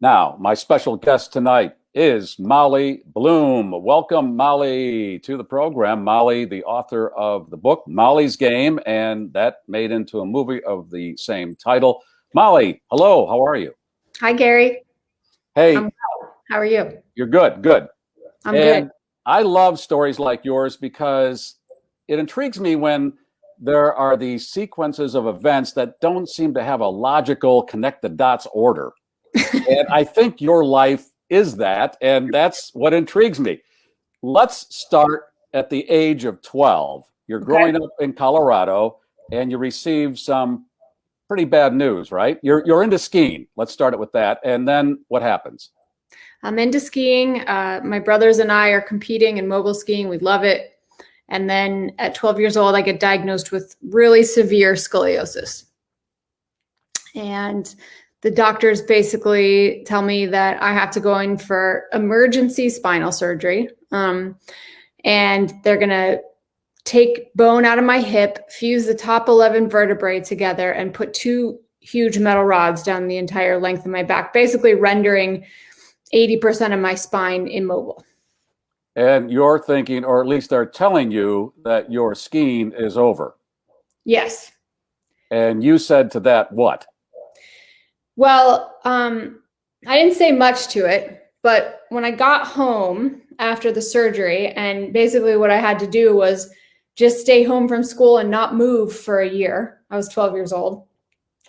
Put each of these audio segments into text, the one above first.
Now, my special guest tonight is Molly Bloom. Welcome, Molly, to the program. Molly, the author of the book Molly's Game, and that made into a movie of the same title. Molly, hello, how are you? Hi, Gary. I'm Hey, well. How are you? you're good, good. I'm good. And I love stories like yours because it intrigues me when there are these sequences of events that don't seem to have a logical connect the dots order. And I think your life is that, and that's what intrigues me. Let's start at the age of 12. You're Okay. growing up in Colorado and you receive some pretty bad news, right? You're into skiing. Let's start it with that. And then what happens? I'm into skiing. My brothers and I are competing in mogul skiing. We love it. And then at 12 years old, I get diagnosed with really severe scoliosis. And the doctors basically tell me that I have to go in for emergency spinal surgery. And they're going to take bone out of my hip, fuse the top 11 vertebrae together, and put two huge metal rods down the entire length of my back, basically rendering 80% of my spine immobile. And you're thinking, or at least they're telling you, that your skiing is over. Yes. And you said to that, what? Well, I didn't say much to it, but when I got home after the surgery, and basically what I had to do was just stay home from school and not move for a year. I was 12 years old.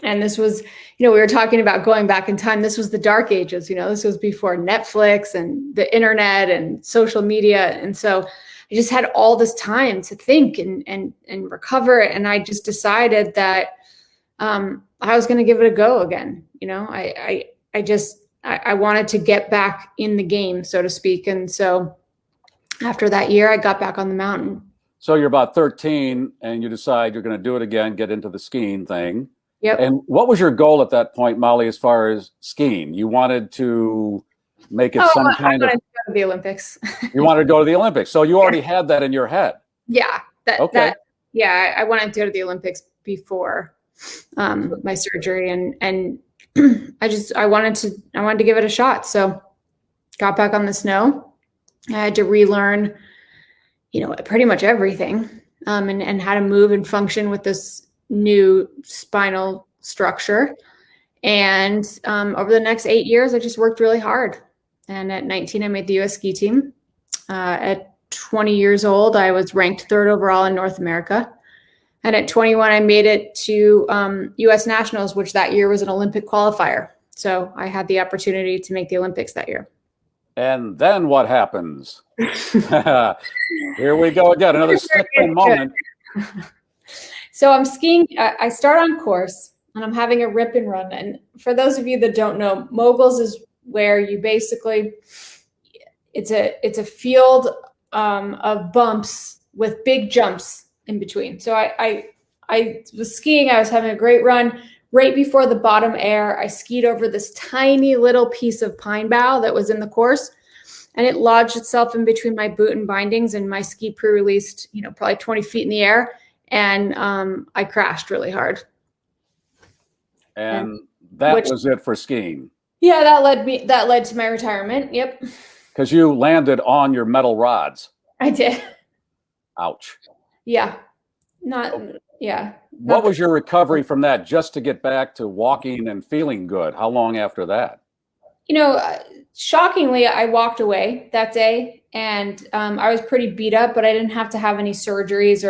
And this was, we were talking about going back in time. This was the dark ages, this was before Netflix and the internet and social media. And so I just had all this time to think and recover. And I just decided that I was going to give it a go again. I wanted to get back in the game, so to speak. And so after that year, I got back on the mountain. So you're about 13 and you decide you're going to do it again, get into the skiing thing. Yep. And what was your goal at that point, Molly, as far as skiing? You wanted to make it some kind of... I wanted to go to the Olympics. You wanted to go to the Olympics. So you already had that in your head. Yeah. Okay. I wanted to go to the Olympics before my surgery, and I wanted to give it a shot. So got back on the snow. I had to relearn, pretty much everything, and how to move and function with this new spinal structure. And over the next 8 years, I just worked really hard. And at 19, I made the U.S. ski team. At 20 years old, I was ranked third overall in North America. And at 21, I made it to U.S. Nationals, which that year was an Olympic qualifier. So I had the opportunity to make the Olympics that year. And then what happens? Here we go again, another stickman moment. So I'm skiing. I start on course, and I'm having a rip and run. And for those of you that don't know, moguls is where you basically, it's a field of bumps with big jumps in between. So I was skiing. I was having a great run. Right before the bottom air, I skied over this tiny little piece of pine bough that was in the course, and it lodged itself in between my boot and bindings, and my ski pre-released, probably 20 feet in the air. And I crashed really hard. And that was it for skiing. Yeah, that led to my retirement. Yep. Because you landed on your metal rods. I did. Ouch. Yeah. What was your recovery from that, just to get back to walking and feeling good? How long after that? Shockingly, I walked away that day, and I was pretty beat up, but I didn't have to have any surgeries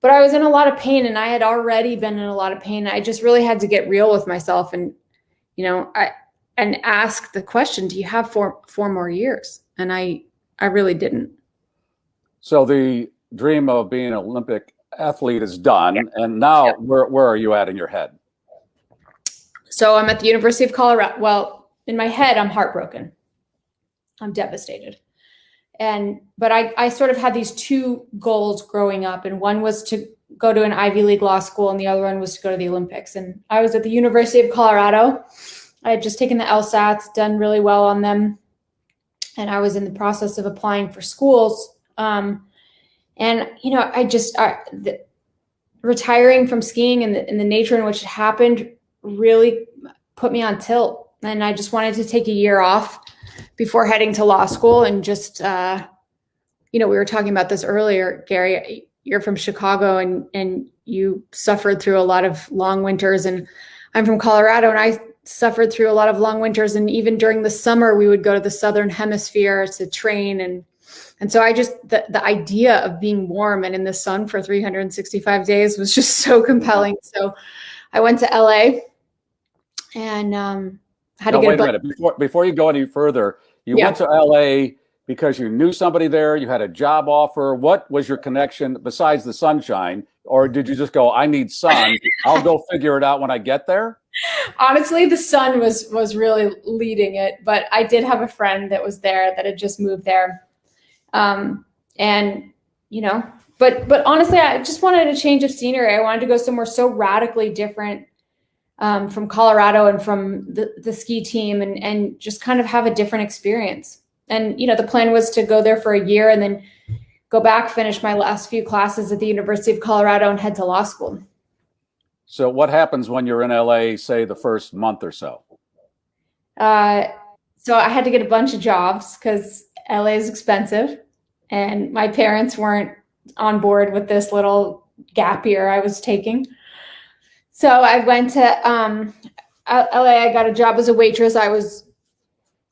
but I was in a lot of pain, and I had already been in a lot of pain. I just really had to get real with myself and, and ask the question, do you have four more years? And I really didn't. So the dream of being an Olympic athlete is done. Yeah. And now where are you at in your head? So I'm at the University of Colorado. Well, in my head, I'm heartbroken. I'm devastated. But I sort of had these two goals growing up, and one was to go to an Ivy League law school, and the other one was to go to the Olympics. And I was at the University of Colorado. I had just taken the LSATs, done really well on them, and I was in the process of applying for schools. Retiring from skiing and the nature in which it happened really put me on tilt. And I just wanted to take a year off before heading to law school. And just, we were talking about this earlier, Garry, you're from Chicago and you suffered through a lot of long winters, and I'm from Colorado and I suffered through a lot of long winters. And even during the summer, we would go to the Southern Hemisphere to train. And so the idea of being warm and in the sun for 365 days was just so compelling. So I went to LA and had to get wait a minute. Before you go any further, you went to LA because you knew somebody there, you had a job offer. What was your connection besides the sunshine? Or did you just go, I need sun, I'll go figure it out when I get there? Honestly, the sun was really leading it, but I did have a friend that was there that had just moved there. But honestly, I just wanted a change of scenery. I wanted to go somewhere so radically different from Colorado and from the ski team and just kind of have a different experience. And, the plan was to go there for a year and then go back, finish my last few classes at the University of Colorado and head to law school. So what happens when you're in LA, say the first month or so? So I had to get a bunch of jobs because LA is expensive and my parents weren't on board with this little gap year I was taking. So I went to LA. I got a job as a waitress. I was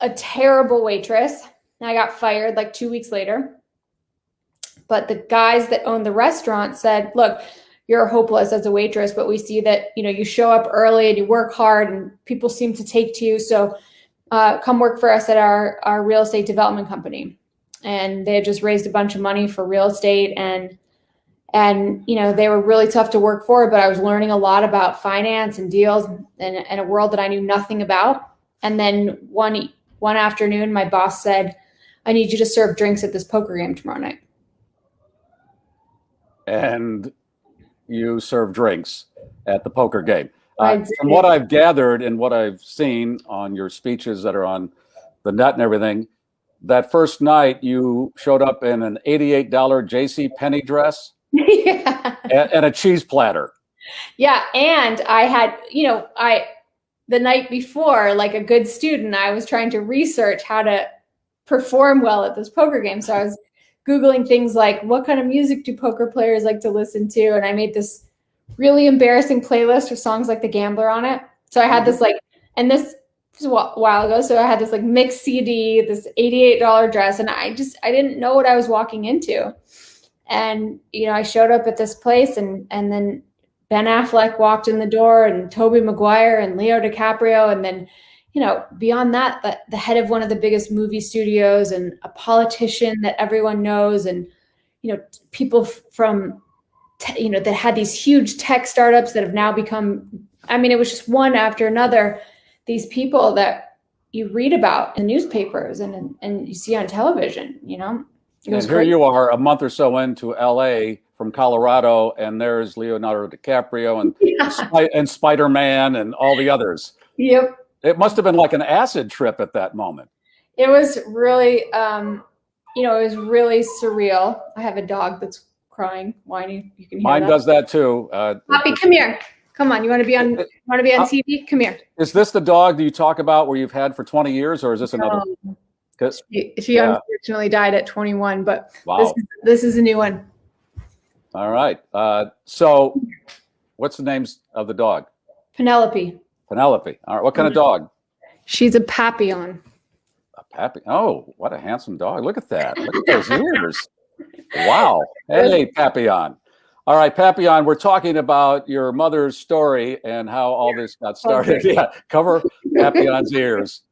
a terrible waitress. I got fired like 2 weeks later. But the guys that owned the restaurant said, look, you're hopeless as a waitress, but we see that, you show up early and you work hard and people seem to take to you. So come work for us at our real estate development company. And they had just raised a bunch of money for real estate and they were really tough to work for, but I was learning a lot about finance and deals and a world that I knew nothing about. And then one afternoon, my boss said, I need you to serve drinks at this poker game tomorrow night. And you serve drinks at the poker game. From what I've gathered and what I've seen on your speeches that are on the net and everything, that first night you showed up in an $88 JCPenney dress. Yeah. And a cheese platter. Yeah. And I had, the night before, like a good student, I was trying to research how to perform well at this poker game. So I was Googling things like, what kind of music do poker players like to listen to? And I made this really embarrassing playlist with songs like The Gambler on it. So I had this and this was a while ago. So I had this mixed CD, this $88 dress, and I didn't know what I was walking into. And, I showed up at this place and then Ben Affleck walked in the door and Tobey Maguire and Leo DiCaprio. And then, beyond that, the head of one of the biggest movie studios and a politician that everyone knows. And, people from, that had these huge tech startups that have now become, it was just one after another, these people that you read about in newspapers and you see on television, And here you are a month or so into LA from Colorado, and there's Leonardo DiCaprio and Spider-Man and all the others. Yep. It must have been like an acid trip at that moment. It was really, it was really surreal. I have a dog that's crying, whining. You can hear Mine that. does that too. Poppy, come here. Come on. You want to be on TV? Come here. Is this the dog that you talk about where you've had for 20 years, or is this another? She unfortunately died at 21, but wow. This is a new one. All right. So what's the names of the dog? Penelope. Penelope. All right. What kind of dog? She's a Papillon. A Papillon. Oh, what a handsome dog. Look at that. Look at those ears. Wow. Hey, Papillon. All right, Papillon, we're talking about your mother's story and how all this got started. Okay. Yeah, cover Papillon's ears.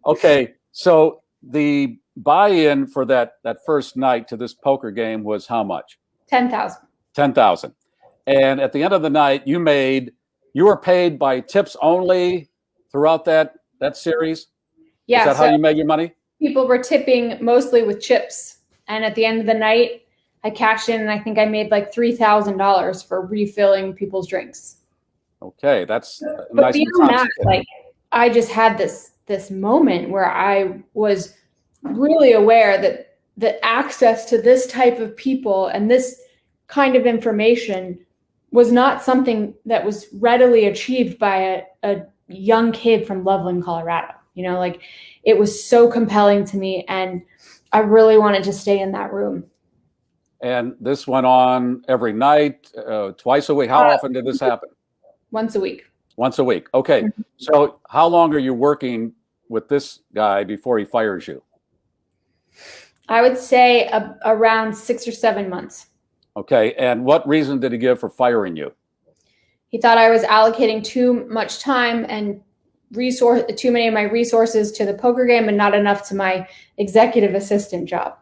Okay, so the buy-in for that first night to this poker game was how much? $10,000. $10,000. And at the end of the night, you were paid by tips only throughout that series? Yeah. Is that how you made your money? People were tipping mostly with chips. And at the end of the night, I cashed in and I think I made like $3,000 for refilling people's drinks. Okay, that's but nice. Beyond that, I just had this moment where I was really aware that the access to this type of people and this kind of information was not something that was readily achieved by a young kid from Loveland, Colorado. Like it was so compelling to me, and I really wanted to stay in that room. And this went on every night, twice a week. How often did this happen? Once a week. Once a week. Okay. So how long are you working with this guy before he fires you? I would say around 6 or 7 months. Okay. And what reason did he give for firing you? He thought I was allocating too much time and too many of my resources to the poker game and not enough to my executive assistant job.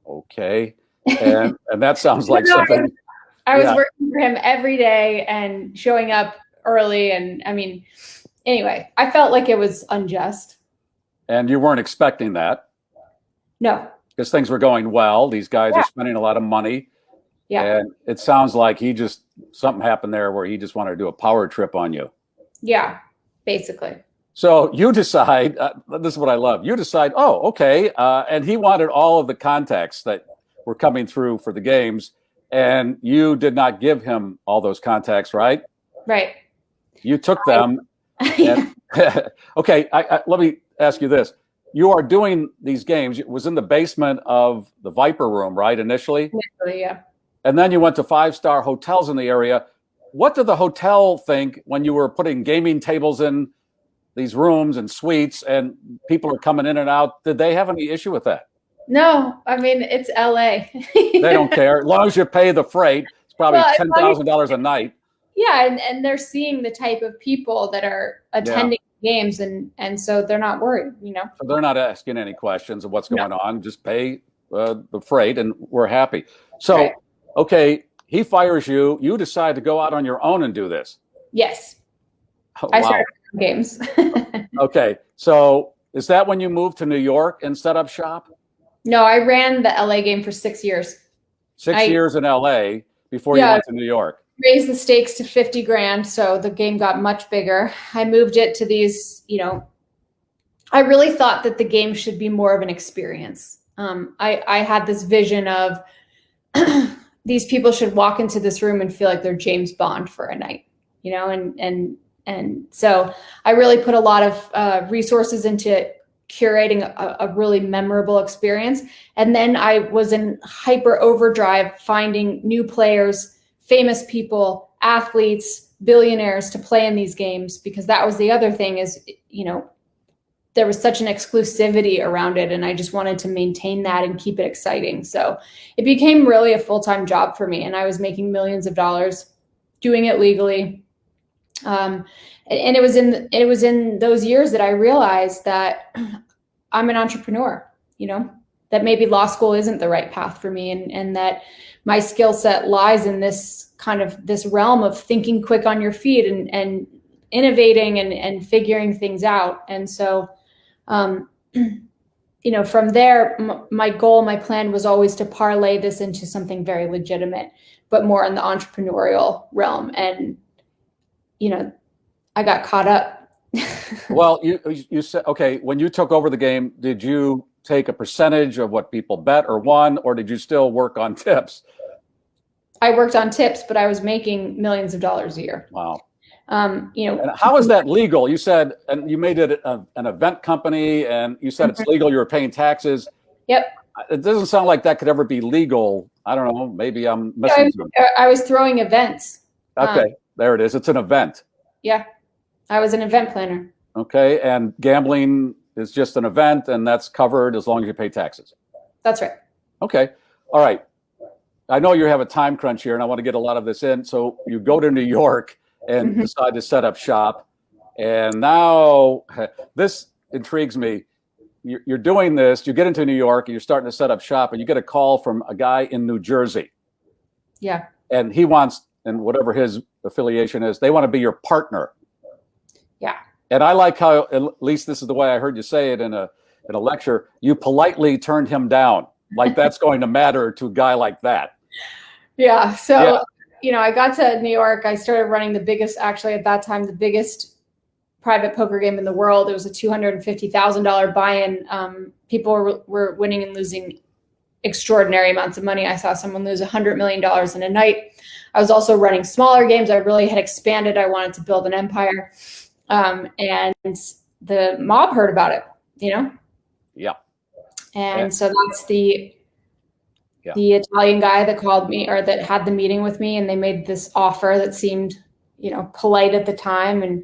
Okay. And that sounds like something. I was working for him every day and showing up early. And I mean, anyway, I felt like it was unjust. And you weren't expecting that? No. Because things were going well. These guys are spending a lot of money. Yeah. And it sounds like something happened there where he just wanted to do a power trip on you. Yeah, basically. So you decide, this is what I love. You decide, oh, okay. And he wanted all of the contacts that were coming through for the games. And you did not give him all those contacts, right? Right. You took them. And, okay, let me ask you this. You are doing these games. It was in the basement of the Viper Room, right, initially? Initially, yeah. And then you went to 5-star hotels in the area. What did the hotel think when you were putting gaming tables in these rooms and suites and people are coming in and out? Did they have any issue with that? No, I mean, it's LA. They don't care. As long as you pay the freight, it's probably $10,000 a night. Yeah, and they're seeing the type of people that are attending games, and so they're not worried, So they're not asking any questions of what's going on. Just pay the freight, and we're happy. So, okay, he fires you. You decide to go out on your own and do this. Yes. Oh, I started games. Okay, so is that when you moved to New York and set up shop? No, I ran the LA game for 6 years. 6 years in LA before you went to New York. Raised the stakes to 50 grand. So the game got much bigger. I moved it to these, I really thought that the game should be more of an experience. I had this vision of these people should walk into this room and feel like they're James Bond for a night, and so I really put a lot of resources into curating a really memorable experience. And then I was in hyper overdrive, finding new players, famous people, athletes, billionaires to play in these games, because that was the other thing is, there was such an exclusivity around it, and I just wanted to maintain that and keep it exciting. So it became really a full-time job for me, and I was making millions of dollars doing it legally. And it was in those years that I realized that I'm an entrepreneur, that maybe law school isn't the right path for me, and that my skill set lies in this realm of thinking quick on your feet and innovating and figuring things out. And so, from there, my plan was always to parlay this into something very legitimate, but more in the entrepreneurial realm. And, I got caught up. Well, you said, okay, when you took over the game, did you take a percentage of what people bet or won, or did you still work on tips? I worked on tips, but I was making millions of dollars a year. Wow. And how is that legal? You said, and you made it an event company, and you said it's legal. You were paying taxes. Yep. It doesn't sound like that could ever be legal. I don't know. Maybe I'm missing something. I was throwing events. Okay, there it is. It's an event. Yeah, I was an event planner. Okay, and gambling is just an event, and that's covered as long as you pay taxes. That's right. Okay, all right. I know you have a time crunch here, and I want to get a lot of this in. So you go to New York and decide to set up shop, and now this intrigues me. You're doing this. You get into New York, and you're starting to set up shop, and you get a call from a guy in New Jersey. Yeah. And he wants, and whatever his affiliation is, they want to be your partner. Yeah. And I like how, at least this is the way I heard you say it in a lecture, you politely turned him down. Like that's going to matter to a guy like that. Yeah. So, I got to New York. I started running the biggest private poker game in the world. It was a $250,000 buy-in. People were winning and losing extraordinary amounts of money. I saw someone lose $100 million in a night. I was also running smaller games. I really had expanded. I wanted to build an empire. And the mob heard about it, Yeah. And so that's the Italian guy that called me, or that had the meeting with me, and they made this offer that seemed, polite at the time, and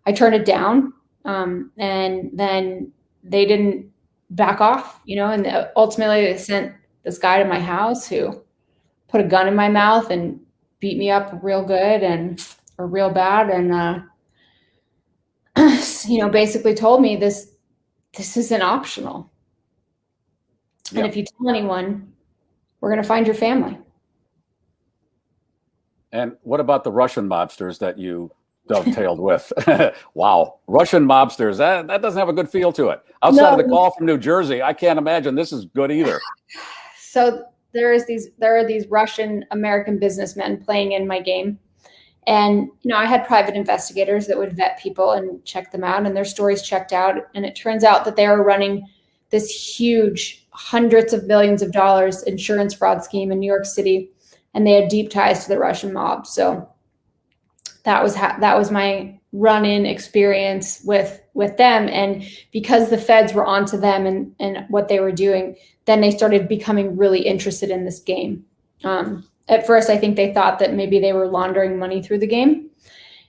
I turned it down. And then they didn't back off, and ultimately they sent this guy to my house who put a gun in my mouth and beat me up real good or real bad. And, basically told me this isn't optional. Yeah. And if you tell anyone, we're going to find your family. And what about the Russian mobsters that you dovetailed with? Wow. Russian mobsters, that doesn't have a good feel to it. Outside of the call from New Jersey, I can't imagine this is good either. So there are these Russian American businessmen playing in my game. And, I had private investigators that would vet people and check them out, and their stories checked out. And it turns out that they were running this huge hundreds of millions of dollars insurance fraud scheme in New York City. And they had deep ties to the Russian mob. So that was my run-in experience with them. And because the feds were onto them and what they were doing, then they started becoming really interested in this game. At first, I think they thought that maybe they were laundering money through the game.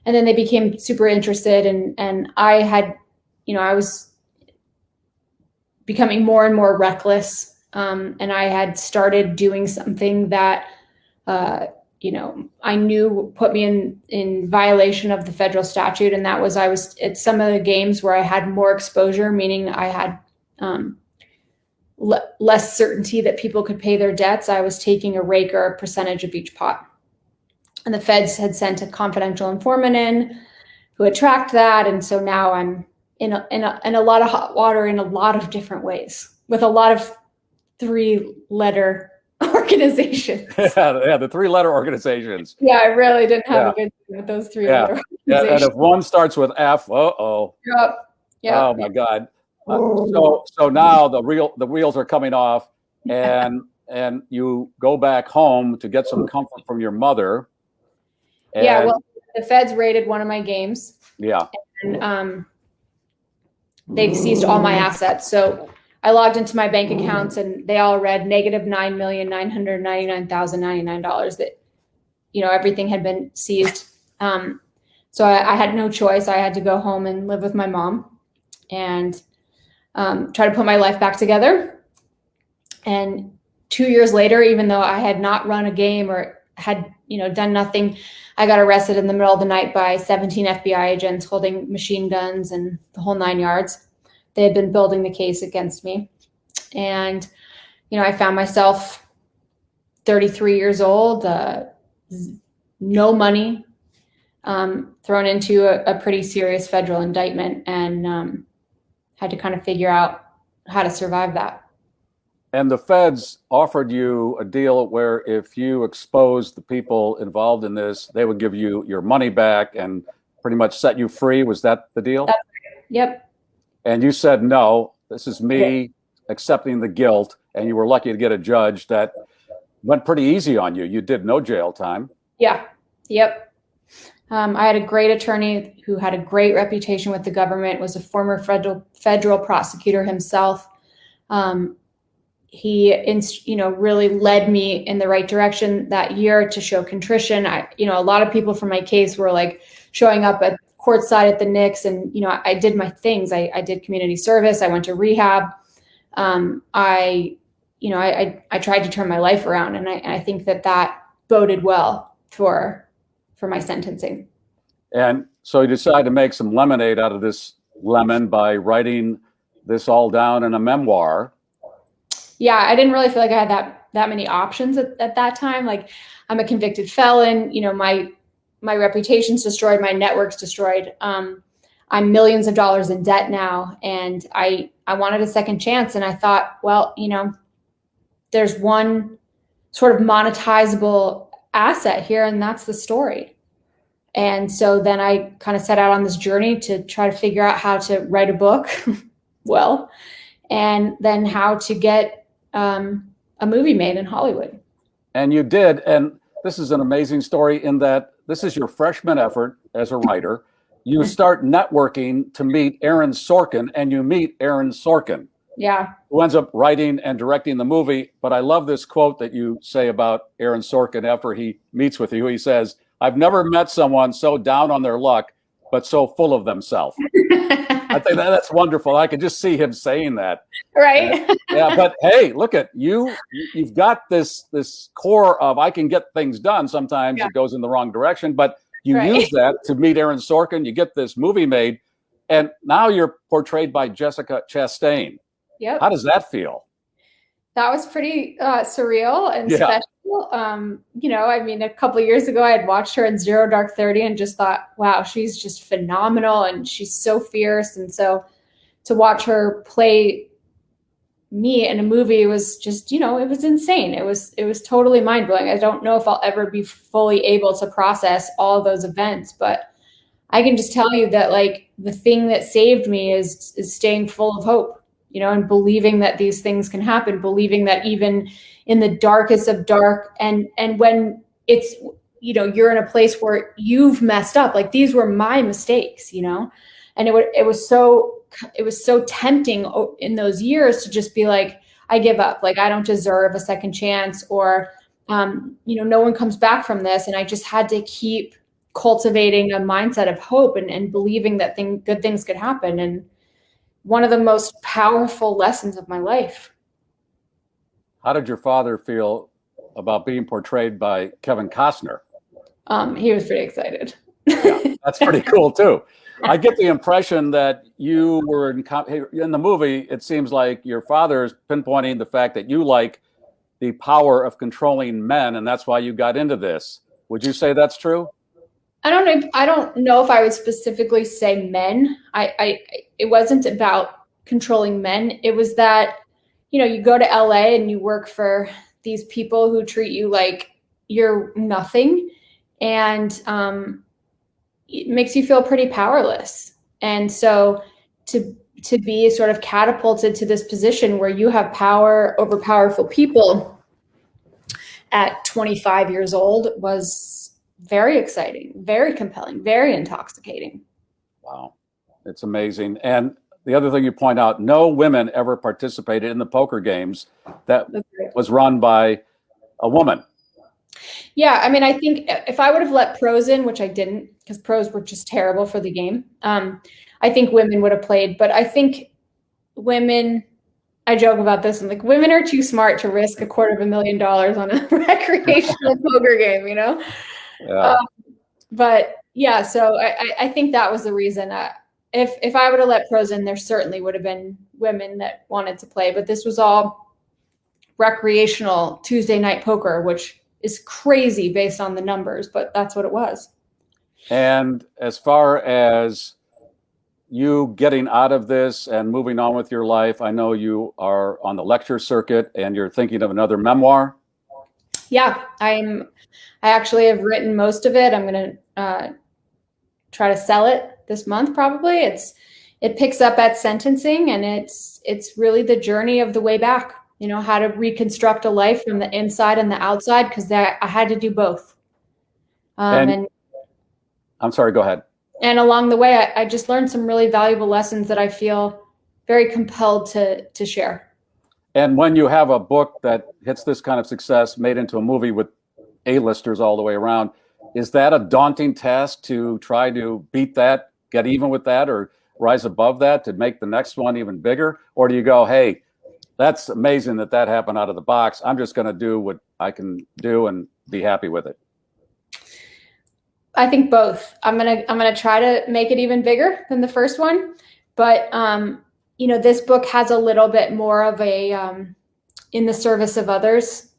And then they became super interested. And I had, I was becoming more and more reckless. And I had started doing something that, I knew put me in violation of the federal statute. And that was, I was at some of the games where I had more exposure, meaning I had less certainty that people could pay their debts. I was taking a rake or a percentage of each pot. And the feds had sent a confidential informant in who had tracked that. And so now I'm in a lot of hot water in a lot of different ways with a lot of 3-letter organizations. Yeah, the 3-letter organizations. Yeah, I really didn't have a good time with those 3-letter organizations. Yeah, and if one starts with F, uh-oh. Yep. Oh my God. So now the wheels are coming off, and you go back home to get some comfort from your mother. Yeah, well, the feds raided one of my games. Yeah. And they seized all my assets. So I logged into my bank accounts, and they all read -$9,999,099 that, everything had been seized. So I had no choice. I had to go home and live with my mom and try to put my life back together. And 2 years later, even though I had not run a game or had, done nothing, I got arrested in the middle of the night by 17 FBI agents holding machine guns and the whole 9 yards. They had been building the case against me. And, I found myself 33 years old, no money, thrown into a pretty serious federal indictment, and had to kind of figure out how to survive that. And the feds offered you a deal where if you exposed the people involved in this, they would give you your money back and pretty much set you free. Was that the deal? That's right. Yep. And you said, no, this is me accepting the guilt. And you were lucky to get a judge that went pretty easy on you. You did no jail time. Yeah. Yep. I had a great attorney who had a great reputation with the government, was a former federal prosecutor himself. He, really led me in the right direction that year to show contrition. A lot of people from my case were like showing up at courtside at the Knicks, and I did my things. I did community service. I went to rehab. I tried to turn my life around, and I think that boded well for my sentencing. And so you decided to make some lemonade out of this lemon by writing this all down in a memoir. Yeah, I didn't really feel like I had that many options at that time. Like, I'm a convicted felon. My reputation's destroyed, my network's destroyed. I'm millions of dollars in debt now, and I wanted a second chance. And I thought, well, there's one sort of monetizable asset here, and that's the story. And so then I kind of set out on this journey to try to figure out how to write a book well, and then how to get a movie made in Hollywood. And you did. And this is an amazing story in that this is your freshman effort as a writer. you start networking to meet Aaron Sorkin, and you meet Aaron Sorkin. Yeah. Who ends up writing and directing the movie. But I love this quote that you say about Aaron Sorkin after he meets with you. He says, "I've never met someone so down on their luck, but so full of themselves." I think that's wonderful. I could just see him saying that. Right. Yeah, but hey, look at you. You've got this core of I can get things done. Sometimes it goes in the wrong direction, but you use that to meet Aaron Sorkin. You get this movie made, and now you're portrayed by Jessica Chastain. Yep. How does that feel? That was pretty surreal and special. I mean, a couple of years ago, I had watched her in Zero Dark 30 and just thought, wow, she's just phenomenal and she's so fierce. And so to watch her play me in a movie was just, it was insane. It was totally mind blowing. I don't know if I'll ever be fully able to process all of those events, but I can just tell you that like the thing that saved me is staying full of hope. And believing that these things can happen, believing that even in the darkest of dark, and when it's, you're in a place where you've messed up, like these were my mistakes, and it was so tempting in those years to just be like, I give up, like I don't deserve a second chance, or, no one comes back from this. And I just had to keep cultivating a mindset of hope and believing that good things could happen. And one of the most powerful lessons of my life. How did your father feel about being portrayed by Kevin Costner? He was pretty excited. Yeah, that's pretty cool too. I get the impression that you were in the movie. It seems like your father's pinpointing the fact that you like the power of controlling men, and that's why you got into this. Would you say that's true? I don't know if I would specifically say men. It wasn't about controlling men. It was that, you go to LA and you work for these people who treat you like you're nothing. And it makes you feel pretty powerless. And so to be sort of catapulted to this position where you have power over powerful people at 25 years old was very exciting, very compelling, very intoxicating. Wow. It's amazing. And the other thing you point out, no women ever participated in the poker games that was run by a woman. Yeah. I mean, I think if I would have let pros in, which I didn't, because pros were just terrible for the game, I think women would have played. But I think women, I joke about this, and like women are too smart to risk $250,000 on a recreational poker game, Yeah. But yeah, so I think that was the reason. If I would have let pros in, there certainly would have been women that wanted to play, but this was all recreational Tuesday night poker, which is crazy based on the numbers, but that's what it was. And as far as you getting out of this and moving on with your life, I know you are on the lecture circuit and you're thinking of another memoir. Yeah, I actually have written most of it. I'm going to try to sell it this month, probably. It picks up at sentencing, and it's really the journey of the way back, how to reconstruct a life from the inside and the outside, because I had to do both. And I'm sorry, go ahead. And along the way, I just learned some really valuable lessons that I feel very compelled to share. And when you have a book that hits this kind of success, made into a movie with A-listers all the way around, is that a daunting task to try to beat that, get even with that, or rise above that to make the next one even bigger? Or do you go, hey, that's amazing that happened out of the box. I'm just going to do what I can do and be happy with it? I think both. I'm gonna try to make it even bigger than the first one, but this book has a little bit more of a in the service of others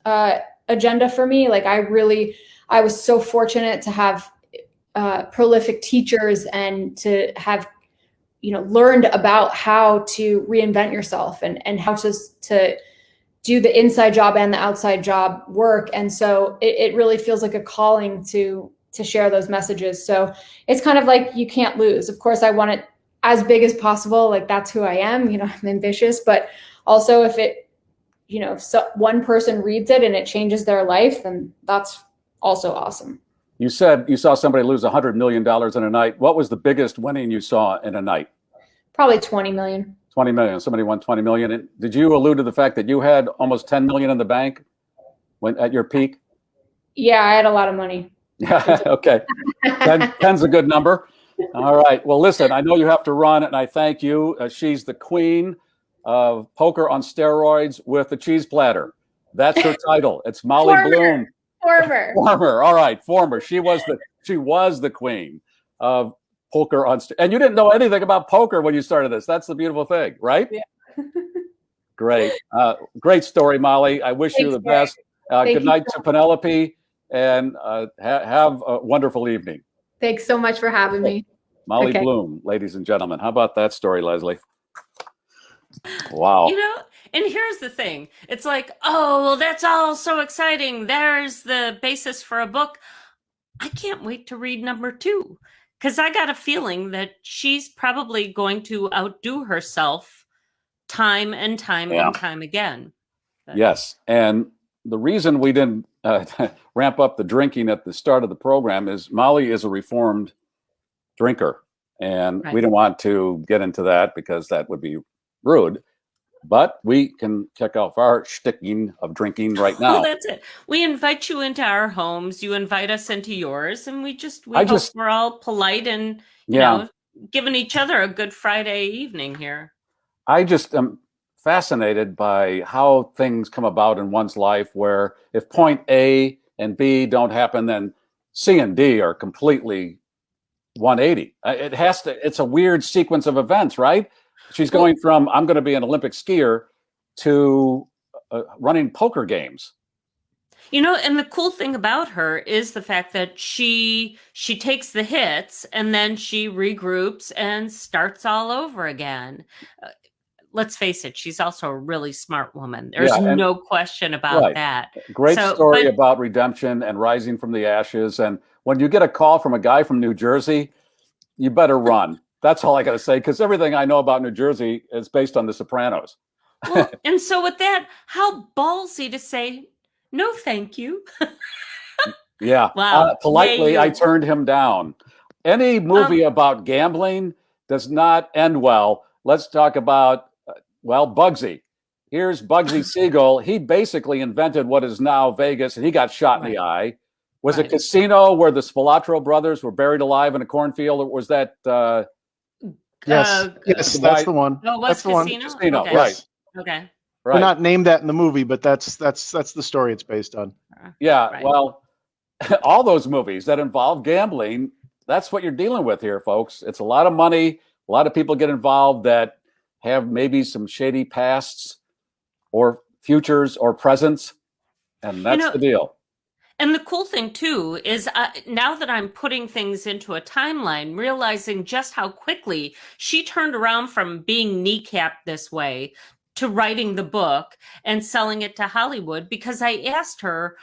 agenda for me. Like I was so fortunate to have prolific teachers and to have learned about how to reinvent yourself and how to do the inside job and the outside job work. And so it really feels like a calling to share those messages. So it's kind of like you can't lose. Of course, I want it as big as possible. Like that's who I am. I'm ambitious, but also if it, if one person reads it and it changes their life, then that's also awesome. You said you saw somebody lose $100 million in a night. What was the biggest winning you saw in a night? Probably 20 million. 20 million. Somebody won 20 million. And did you allude to the fact that you had almost 10 million in the bank when at your peak? Yeah, I had a lot of money. Yeah. Okay. 10's a good number. All right. Well, listen, I know you have to run, and I thank you. She's the queen of poker on steroids with a cheese platter. That's her title. It's Molly Bloom. Former. All right. Former. She was the queen of poker on and you didn't know anything about poker when you started this. That's the beautiful thing, right? Yeah. Great. Great story, Molly. I wish you the best. Good night to Penelope, and have a wonderful evening. Thanks so much for having me. Molly Bloom, ladies and gentlemen. How about that story, Leslie? Wow. You know, and here's the thing. It's like, oh, well, that's all so exciting. There's the basis for a book. I can't wait to read number 2, because I got a feeling that she's probably going to outdo herself time and time and time again. But. Yes. And the reason we didn't ramp up the drinking at the start of the program is Molly is a reformed drinker. And we didn't want to get into that because that would be rude. But we can check out our sticking of drinking right now. Well, that's it. We invite you into our homes. You invite us into yours. And we hope we're all polite and, you know, giving each other a good Friday evening here. I just am fascinated by how things come about in one's life where if point A and B don't happen, then C and D are completely 180. It's a weird sequence of events, right? She's going from, I'm going to be an Olympic skier, to running poker games. You know, and the cool thing about her is the fact that she takes the hits and then she regroups and starts all over again. Let's face it, she's also a really smart woman. There's no question about that. Great story about redemption and rising from the ashes. And when you get a call from a guy from New Jersey, you better run. That's all I got to say, because everything I know about New Jersey is based on The Sopranos. Well, and so with that, how ballsy to say, no, thank you. Yeah. Wow. Politely, I turned him down. Any movie about gambling does not end well. Let's talk about, Bugsy. Here's Bugsy Siegel. He basically invented what is now Vegas, and he got shot in the eye. Was it Casino where the Spilatro brothers were buried alive in a cornfield? Or was that... Yes, that's the one. No, it was Casino? Casino, okay. Right. Okay. Right. We're not named that in the movie, but that's the story it's based on. Yeah, well, all those movies that involve gambling, that's what you're dealing with here, folks. It's a lot of money. A lot of people get involved that have maybe some shady pasts or futures or presents, and that's the deal. And the cool thing, too, is now that I'm putting things into a timeline, realizing just how quickly she turned around from being kneecapped this way to writing the book and selling it to Hollywood, because I asked her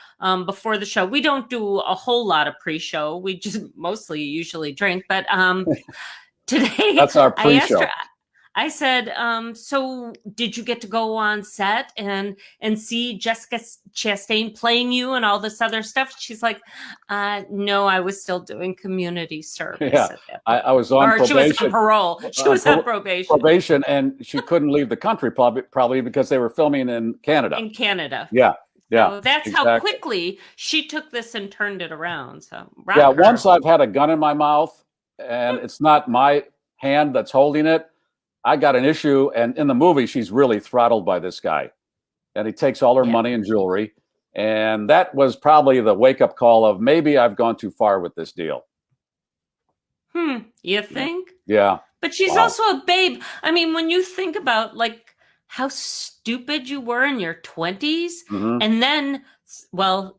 before the show. We don't do a whole lot of pre-show. We just mostly usually drink. But today, that's our pre-show. I asked her, I said, so did you get to go on set and see Jessica Chastain playing you and all this other stuff? She's like, no, I was still doing community service. Yeah, I was on probation. She was on parole. She was on probation. And she couldn't leave the country probably because they were filming in Canada. In Canada. Yeah. Yeah. So that's how quickly she took this and turned it around. So once I've had a gun in my mouth and it's not my hand that's holding it, I got an issue, and in the movie, she's really throttled by this guy, and he takes all her money and jewelry, and that was probably the wake-up call of maybe I've gone too far with this deal. You think? Yeah. But she's also a babe. I mean, when you think about like how stupid you were in your 20s, and then,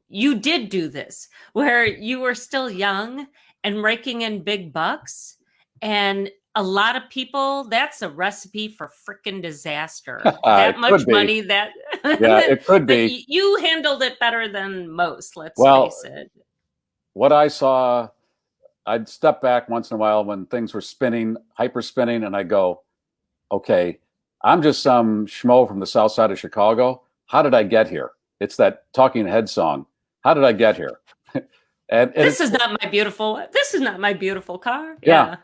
you did do this where you were still young and raking in big bucks, and a lot of people, that's a recipe for freaking disaster. That much money it could be. You handled it better than most, let's face it. What I saw, I'd step back once in a while when things were spinning, hyper spinning, and I go, okay, I'm just some schmo from the south side of Chicago. How did I get here? It's that Talking Head song. How did I get here? And This is not my beautiful car. Yeah.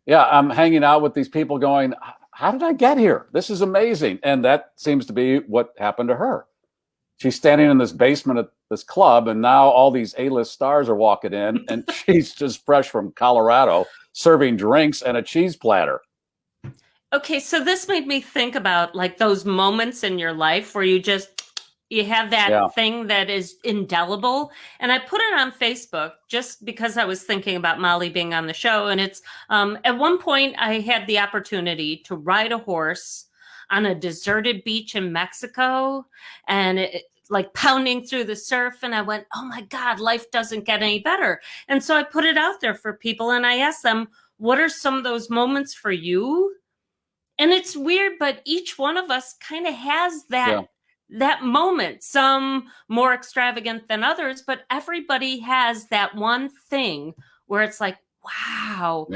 Yeah, I'm hanging out with these people going, how did I get here? This is amazing. And that seems to be what happened to her. She's standing in this basement at this club, and now all these A-list stars are walking in, and she's just fresh from Colorado serving drinks and a cheese platter. Okay, so this made me think about like those moments in your life where you have that thing that is indelible. And I put it on Facebook just because I was thinking about Molly being on the show. And it's at one point I had the opportunity to ride a horse on a deserted beach in Mexico, and like pounding through the surf. And I went, oh my God, life doesn't get any better. And so I put it out there for people, and I asked them, what are some of those moments for you? And it's weird, but each one of us kind of has that moment, some more extravagant than others, but everybody has that one thing where it's like, wow,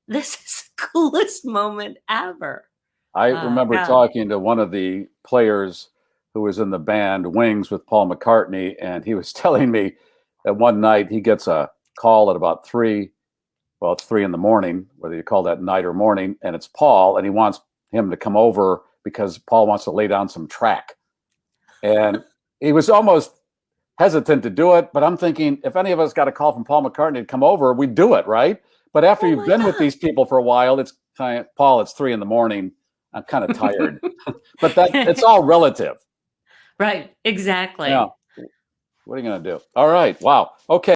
this is the coolest moment ever. I remember talking to one of the players who was in the band Wings with Paul McCartney, and he was telling me that one night he gets a call at about 3 in the morning, whether you call that night or morning, and it's Paul, and he wants him to come over because Paul wants to lay down some track. And he was almost hesitant to do it, but I'm thinking, if any of us got a call from Paul McCartney to come over, we'd do it, right? But after you've been with these people for a while, it's kind of, Paul, it's 3 a.m. I'm kind of tired. But it's all relative. Right, exactly. Yeah. What are you going to do? All right. Wow. Okay.